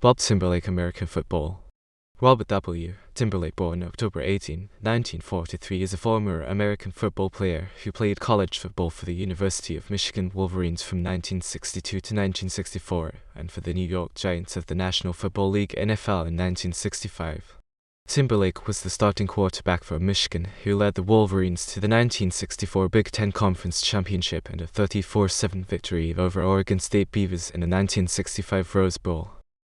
Bob Timberlake, American football. Robert W. Timberlake, born October 18, 1943, is a former American football player who played college football for the University of Michigan Wolverines from 1962 to 1964 and for the New York Giants of the National Football League NFL in 1965. Timberlake was the starting quarterback for Michigan, who led the Wolverines to the 1964 Big Ten Conference Championship and a 34-7 victory over Oregon State Beavers in the 1965 Rose Bowl.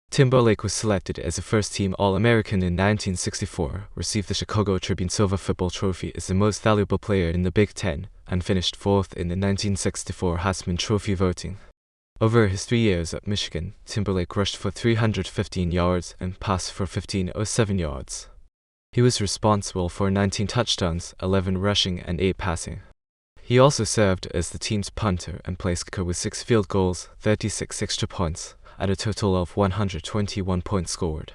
Timberlake was selected as a first-team All-American in 1964, received the Chicago Tribune Silver Football trophy as the most valuable player in the Big Ten, and finished fourth in the 1964 Heisman Trophy voting. Over his 3 years at Michigan, Timberlake rushed for 315 yards and passed for 1,507 yards. He was responsible for 19 touchdowns, 11 rushing and 8 passing. He also served as the team's punter and placekicker with 6 field goals, 36 extra points, and a total of 121 points scored.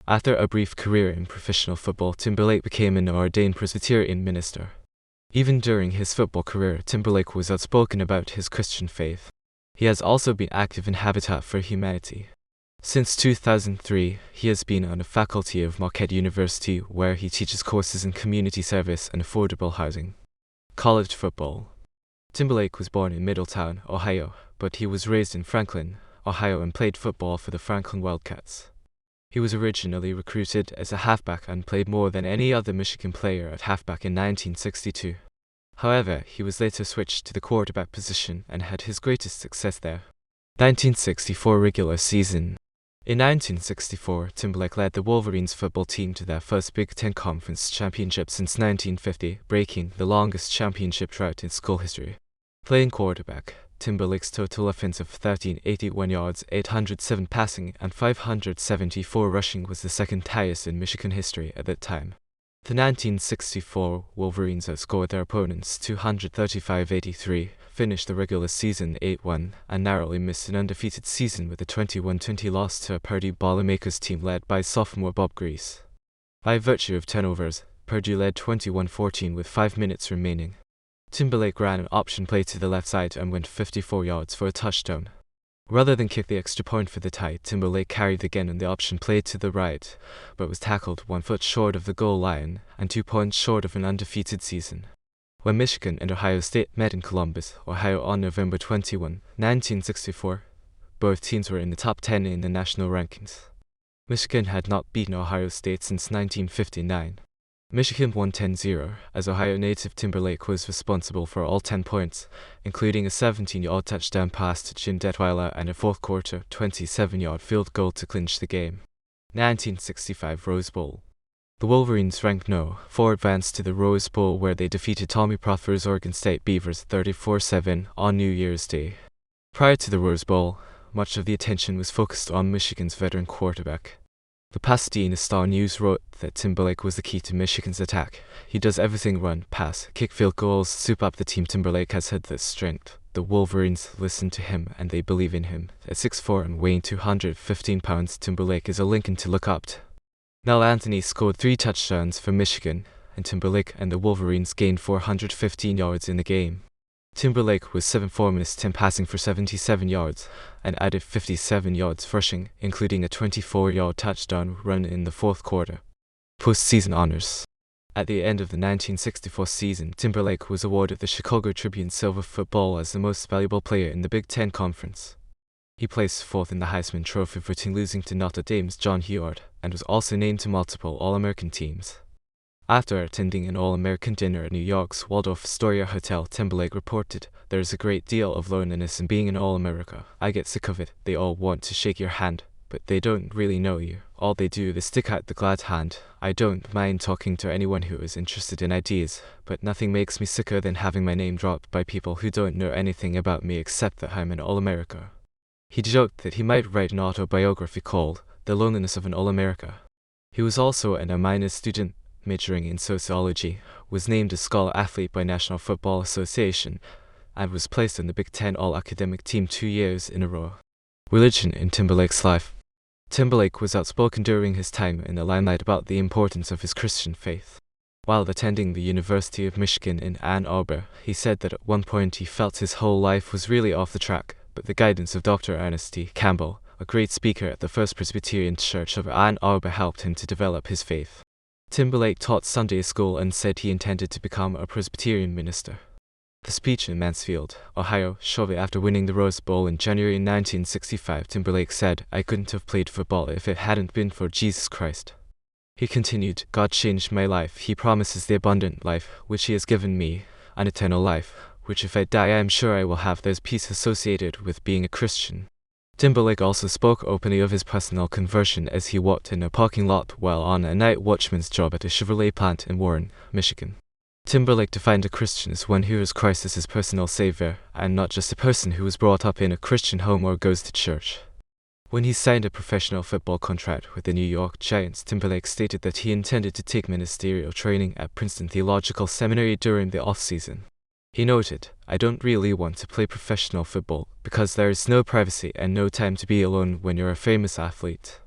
After a brief career in professional football, Timberlake became an ordained Presbyterian minister. Even during his football career, Timberlake was outspoken about his Christian faith. He has also been active in Habitat for Humanity. Since 2003, he has been on the faculty of Marquette University, where he teaches courses in community service and affordable housing. College football. Timberlake was born in Middletown, Ohio, but he was raised in Franklin, Ohio, and played football for the Franklin Wildcats. He was originally recruited as a halfback and played more than any other Michigan player at halfback in 1962. However, he was later switched to the quarterback position and had his greatest success there. 1964 regular season. In 1964, Timberlake led the Wolverines football team to their first Big Ten Conference championship since 1950, breaking the longest championship drought in school history. Playing quarterback, Timberlake's total offense of 1,381 yards, 807 passing, and 574 rushing was the second highest in Michigan history at that time. The 1964 Wolverines outscored their opponents 235-83, finished the regular season 8-1, and narrowly missed an undefeated season with a 21-20 loss to a Purdue Boilermakers team led by sophomore Bob Grease. By virtue of turnovers, Purdue led 21-14 with 5 minutes remaining. Timberlake ran an option play to the left side and went 54 yards for a touchdown. Rather than kick the extra point for the tie, Timberlake carried again on the option play to the right, but was tackled 1 foot short of the goal line and 2 points short of an undefeated season. When Michigan and Ohio State met in Columbus, Ohio on November 21, 1964, both teams were in the top 10 in the national rankings. Michigan had not beaten Ohio State since 1959. Michigan won 10-0, as Ohio native Timberlake was responsible for all 10 points, including a 17-yard touchdown pass to Jim Detweiler and a fourth-quarter 27-yard field goal to clinch the game. 1965 Rose Bowl. The Wolverines, ranked No. 4, advanced to the Rose Bowl, where they defeated Tommy Proffer's Oregon State Beavers 34-7 on New Year's Day. Prior to the Rose Bowl, much of the attention was focused on Michigan's veteran quarterback. The Pasadena Star-News wrote that Timberlake was the key to Michigan's attack. He does everything: run, pass, kick field goals, soup up the team. Timberlake has had this strength. The Wolverines listen to him and they believe in him. At 6'4" and weighing 215 pounds, Timberlake is a Lincoln to look up to. Nell Anthony scored 3 touchdowns for Michigan, and Timberlake and the Wolverines gained 415 yards in the game. Timberlake was 7 for -10 passing for 77 yards, and added 57 yards rushing, including a 24-yard touchdown run in the fourth quarter. Postseason honors. At the end of the 1964 season, Timberlake was awarded the Chicago Tribune Silver Football as the most valuable player in the Big Ten Conference. He placed fourth in the Heisman Trophy voting, losing to Notre Dame's John Heward, and was also named to multiple All-American teams. After attending an All-American dinner at New York's Waldorf Astoria Hotel, Timberlake reported, "There is a great deal of loneliness in being an All-America. I get sick of it. They all want to shake your hand, but they don't really know you. All they do is stick out the glad hand. I don't mind talking to anyone who is interested in ideas, but nothing makes me sicker than having my name dropped by people who don't know anything about me except that I'm an All-America." He joked that he might write an autobiography called The Loneliness of an All-America. He was also an A- student, majoring in sociology, was named a Scholar Athlete by National Football Association, and was placed on the Big Ten All-Academic Team 2 years in a row. Religion in Timberlake's life. Timberlake was outspoken during his time in the limelight about the importance of his Christian faith. While attending the University of Michigan in Ann Arbor, he said that at one point he felt his whole life was really off the track, but the guidance of Dr. Ernest T. Campbell, a great speaker at the First Presbyterian Church of Ann Arbor, helped him to develop his faith. Timberlake taught Sunday school and said he intended to become a Presbyterian minister. The speech in Mansfield, Ohio, shortly after winning the Rose Bowl in January 1965, Timberlake said, "I couldn't have played football if it hadn't been for Jesus Christ." He continued, "God changed my life. He promises the abundant life, which He has given me, an eternal life, which if I die I am sure I will have. There's peace associated with being a Christian." Timberlake also spoke openly of his personal conversion as he walked in a parking lot while on a night watchman's job at a Chevrolet plant in Warren, Michigan. Timberlake defined a Christian as one who hears Christ as his personal savior, and not just a person who was brought up in a Christian home or goes to church. When he signed a professional football contract with the New York Giants, Timberlake stated that he intended to take ministerial training at Princeton Theological Seminary during the off-season. He noted, "I don't really want to play professional football because there is no privacy and no time to be alone when you're a famous athlete."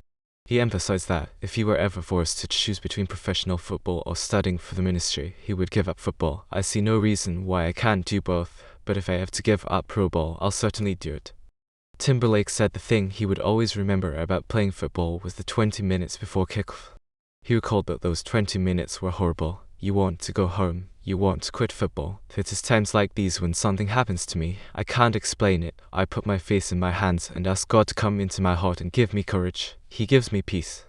He emphasized that, if he were ever forced to choose between professional football or studying for the ministry, he would give up football. "I see no reason why I can't do both, but if I have to give up pro ball, I'll certainly do it." Timberlake said the thing he would always remember about playing football was the 20 minutes before kickoff. He recalled that those 20 minutes were horrible. "You want to go home. You want to quit football. It is times like these when something happens to me. I can't explain it. I put my face in my hands and ask God to come into my heart and give me courage. He gives me peace."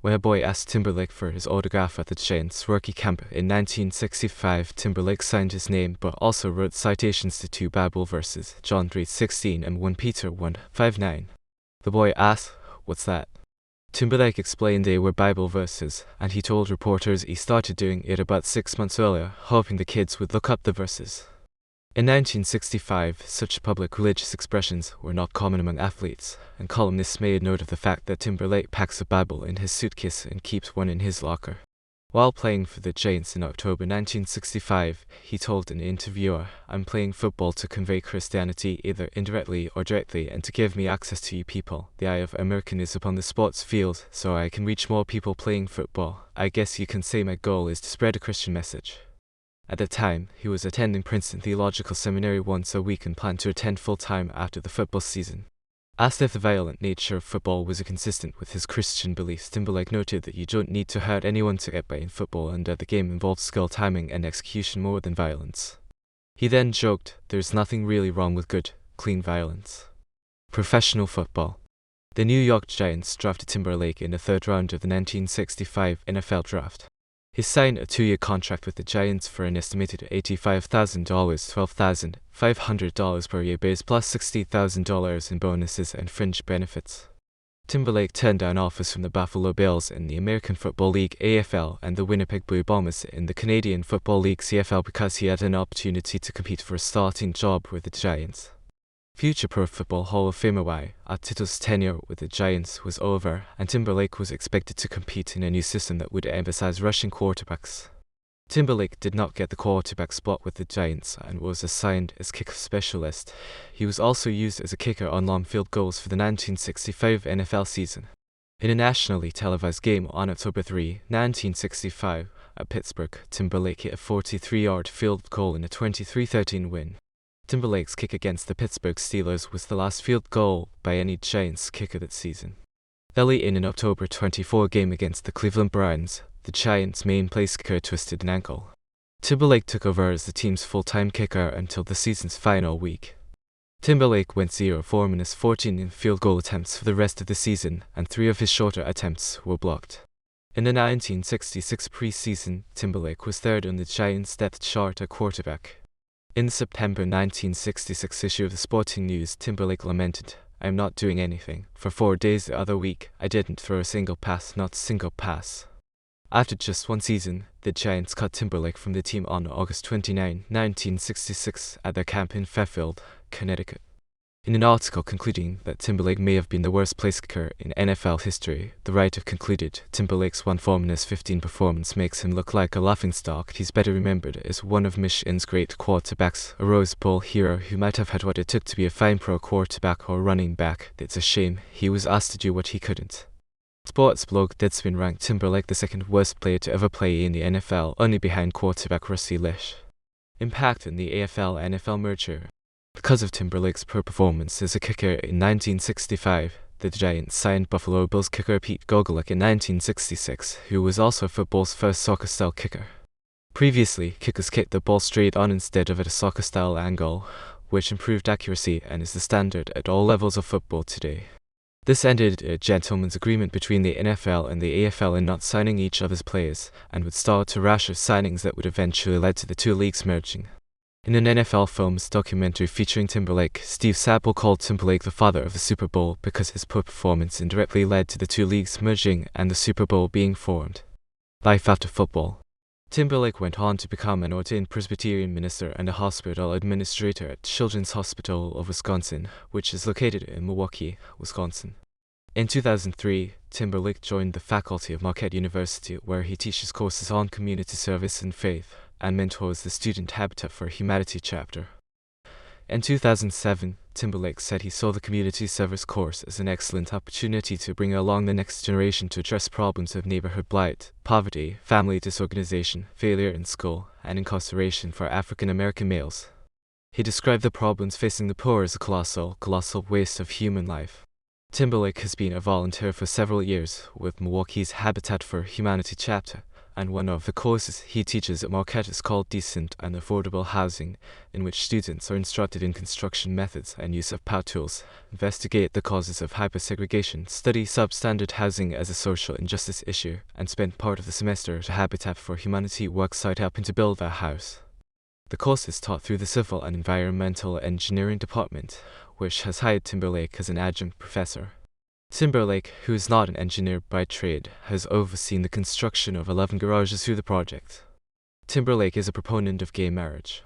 When a boy asked Timberlake for his autograph at the Giants' rookie camp in 1965, Timberlake signed his name but also wrote citations to 2 Bible verses, John 3:16 and 1 Peter 1:5-9. The boy asked, "What's that?" Timberlake explained they were Bible verses, and he told reporters he started doing it about 6 months earlier, hoping the kids would look up the verses. In 1965, such public religious expressions were not common among athletes, and columnists made note of the fact that Timberlake packs a Bible in his suitcase and keeps one in his locker. While playing for the Giants in October 1965, he told an interviewer, "I'm playing football to convey Christianity either indirectly or directly and to give me access to you people. The eye of American is upon the sports field, so I can reach more people playing football. I guess you can say my goal is to spread a Christian message." At the time, he was attending Princeton Theological Seminary once a week and planned to attend full-time after the football season. Asked if the violent nature of football was consistent with his Christian beliefs, Timberlake noted that you don't need to hurt anyone to get by in football and that the game involves skill, timing, and execution more than violence. He then joked, "There's nothing really wrong with good, clean violence." Professional football. The New York Giants drafted Timberlake in the 3rd round of the 1965 NFL Draft. He signed a 2-year contract with the Giants for an estimated $85,000, $12,500 per year base plus $60,000 in bonuses and fringe benefits. Timberlake turned down offers from the Buffalo Bills in the American Football League (AFL) and the Winnipeg Blue Bombers in the Canadian Football League (CFL) because he had an opportunity to compete for a starting job with the Giants. Future Pro Football Hall of Famer Y. Tito's tenure with the Giants was over, and Timberlake was expected to compete in a new system that would emphasize rushing quarterbacks. Timberlake did not get the quarterback spot with the Giants and was assigned as kicker specialist. He was also used as a kicker on long field goals for the 1965 NFL season. In a nationally televised game on October 3, 1965, at Pittsburgh, Timberlake hit a 43-yard field goal in a 23-13 win. Timberlake's kick against the Pittsburgh Steelers was the last field goal by any Giants kicker that season. Early in an October 24 game against the Cleveland Browns, the Giants' main place kicker twisted an ankle. Timberlake took over as the team's full-time kicker until the season's final week. Timberlake went 0-for-14 in field goal attempts for the rest of the season, and 3 of his shorter attempts were blocked. In the 1966 preseason, Timberlake was 3rd on the Giants' depth chart at quarterback. In the September 1966 issue of the Sporting News, Timberlake lamented, "I'm not doing anything. For 4 days the other week, I didn't throw a single pass, not a single pass." After just 1 season, the Giants cut Timberlake from the team on August 29, 1966, at their camp in Fairfield, Connecticut. In an article concluding that Timberlake may have been the worst place kicker in NFL history, the writer concluded, "Timberlake's 1-for-15 performance makes him look like a laughingstock. He's better remembered as one of Michigan's great quarterbacks, a Rose Bowl hero who might have had what it took to be a fine pro quarterback or running back. It's a shame he was asked to do what he couldn't." Sports blog Deadspin ranked Timberlake the 2nd worst player to ever play in the NFL, only behind quarterback Rusty Lish. Impact in the AFL-NFL merger. Because of Timberlake's poor performance as a kicker in 1965, the Giants signed Buffalo Bills kicker Pete Gogolek in 1966, who was also football's first soccer-style kicker. Previously, kickers kicked the ball straight on instead of at a soccer-style angle, which improved accuracy and is the standard at all levels of football today. This ended a gentleman's agreement between the NFL and the AFL in not signing each other's players, and would start a rash of signings that would eventually lead to the two leagues merging. In an NFL Films documentary featuring Timberlake, Steve Sapple called Timberlake the father of the Super Bowl because his poor performance indirectly led to the two leagues merging and the Super Bowl being formed. Life after football. Timberlake went on to become an ordained Presbyterian minister and a hospital administrator at Children's Hospital of Wisconsin, which is located in Milwaukee, Wisconsin. In 2003, Timberlake joined the faculty of Marquette University, where he teaches courses on community service and faith, and mentors the Student Habitat for Humanity chapter. In 2007, Timberlake said he saw the community service course as an excellent opportunity to bring along the next generation to address problems of neighborhood blight, poverty, family disorganization, failure in school, and incarceration for African American males. He described the problems facing the poor as a colossal waste of human life. Timberlake has been a volunteer for several years with Milwaukee's Habitat for Humanity chapter, and one of the courses he teaches at Marquette is called Decent and Affordable Housing, in which students are instructed in construction methods and use of power tools, investigate the causes of hypersegregation, study substandard housing as a social injustice issue, and spend part of the semester at Habitat for Humanity worksite helping to build their house. The course is taught through the Civil and Environmental Engineering Department, which has hired Timberlake as an adjunct professor. Timberlake, who is not an engineer by trade, has overseen the construction of 11 garages through the project. Timberlake is a proponent of gay marriage.